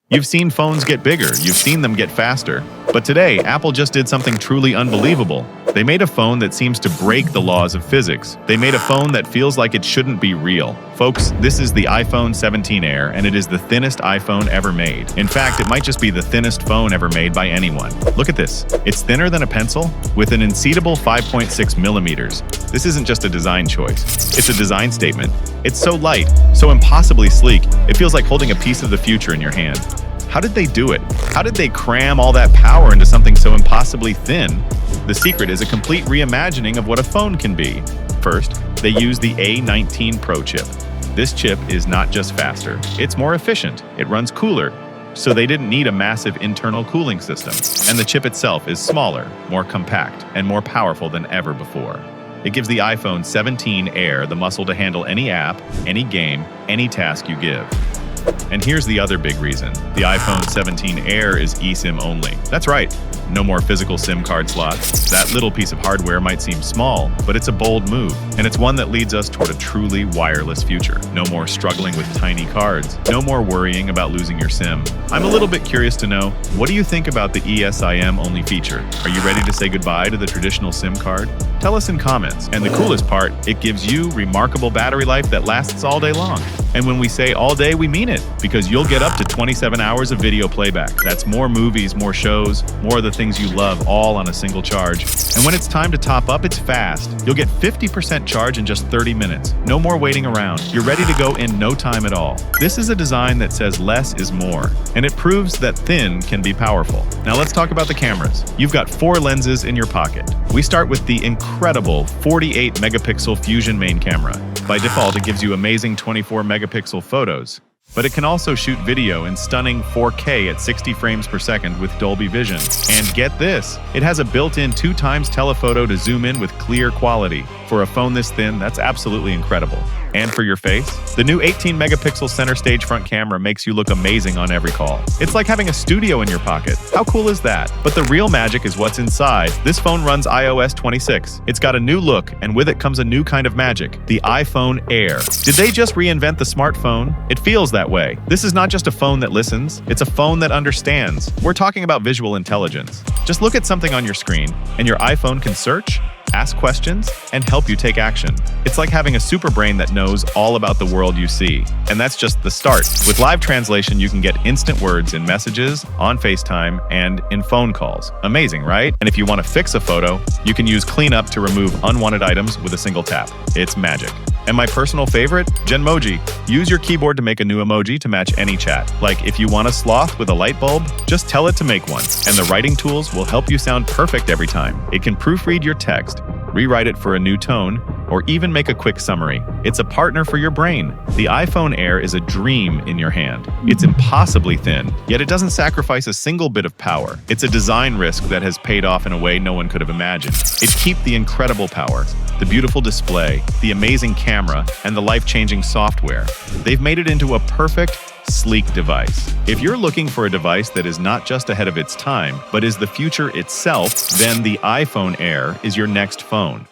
You've seen phones get bigger, you've seen them get faster. But today, Apple just did something truly unbelievable. They made a phone that seems to break the laws of physics. They made a phone that feels like it shouldn't be real. Folks, this is the iPhone 17 Air, and it is the thinnest iPhone ever made. In fact, it might just be the thinnest phone ever made by anyone. Look at this. It's thinner than a pencil, with an unseatable 5.6 millimeters. This isn't just a design choice. It's a design statement. It's so light, so impossibly sleek, it feels like holding a piece of the future in your hand. How did they do it? How did they cram all that power into something so impossibly thin? The secret is a complete reimagining of what a phone can be. First, they use the A19 Pro chip. This chip is not just faster, it's more efficient, it runs cooler, so they didn't need a massive internal cooling system. And the chip itself is smaller, more compact, and more powerful than ever before. It gives the iPhone 17 Air the muscle to handle any app, any game, any task you give. And here's the other big reason. The iPhone 17 Air is eSIM-only. That's right, no more physical SIM card slots. That little piece of hardware might seem small, but it's a bold move, and it's one that leads us toward a truly wireless future. No more struggling with tiny cards. No more worrying about losing your SIM. I'm a little bit curious to know, what do you think about the eSIM-only feature? Are you ready to say goodbye to the traditional SIM card? Tell us in comments. And the coolest part, it gives you remarkable battery life that lasts all day long. And when we say all day, we mean it, because you'll get up to 27 hours of video playback. That's more movies, more shows, more of the things you love, all on a single charge. And when it's time to top up, it's fast. You'll get 50% charge in just 30 minutes. No more waiting around. You're ready to go in no time at all. This is a design that says less is more, and it proves that thin can be powerful. Now let's talk about the cameras. You've got 4 lenses in your pocket. We start with the incredible 48 megapixel Fusion main camera. By default, it gives you amazing 24 megapixel photos, but it can also shoot video in stunning 4K at 60 frames per second with Dolby Vision. And get this, it has a built-in 2x telephoto to zoom in with clear quality. For a phone this thin, that's absolutely incredible. And for your face, the new 18 megapixel center stage front camera makes you look amazing on every call. It's like having a studio in your pocket. How cool is that? But the real magic is what's inside. This phone runs iOS 26. It's got a new look, and with it comes a new kind of magic, the iPhone Air. Did they just reinvent the smartphone? It feels that way. This is not just a phone that listens, it's a phone that understands. We're talking about visual intelligence. Just look at something on your screen, and your iPhone can search, ask questions, and help you take action. It's like having a super brain that knows all about the world you see. And that's just the start. With live translation, you can get instant words in messages, on FaceTime, and in phone calls. Amazing, right? And if you want to fix a photo, you can use cleanup to remove unwanted items with a single tap. It's magic. And my personal favorite, Genmoji. Use your keyboard to make a new emoji to match any chat. Like if you want a sloth with a light bulb, just tell it to make one. And the writing tools will help you sound perfect every time. It can proofread your text, rewrite it for a new tone, or even make a quick summary. It's a partner for your brain. The iPhone Air is a dream in your hand. It's impossibly thin, yet it doesn't sacrifice a single bit of power. It's a design risk that has paid off in a way no one could have imagined. It keeps the incredible power, the beautiful display, the amazing camera, and the life-changing software. They've made it into a perfect, sleek device. If you're looking for a device that is not just ahead of its time, but is the future itself, then the iPhone Air is your next phone.